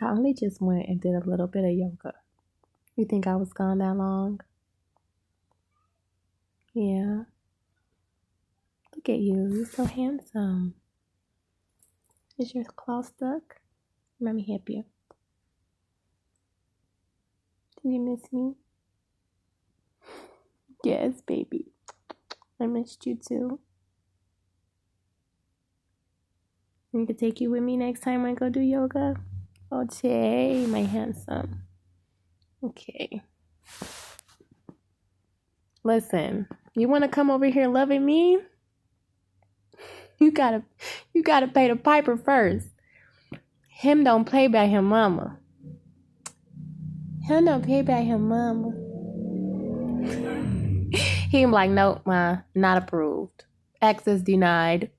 I only just went and did a little bit of yoga. You think I was gone that long? Yeah. Look at you. You're so handsome. Is your claw stuck? Let me help you. Did you miss me? Yes, baby. I missed you too. I can take you with me next time I go do yoga. Okay, my handsome. Okay. Listen, you want to come over here loving me? You gotta pay the piper first. Him don't play by him mama. Him don't play by him mama. He like, nope, ma, not approved. Access denied.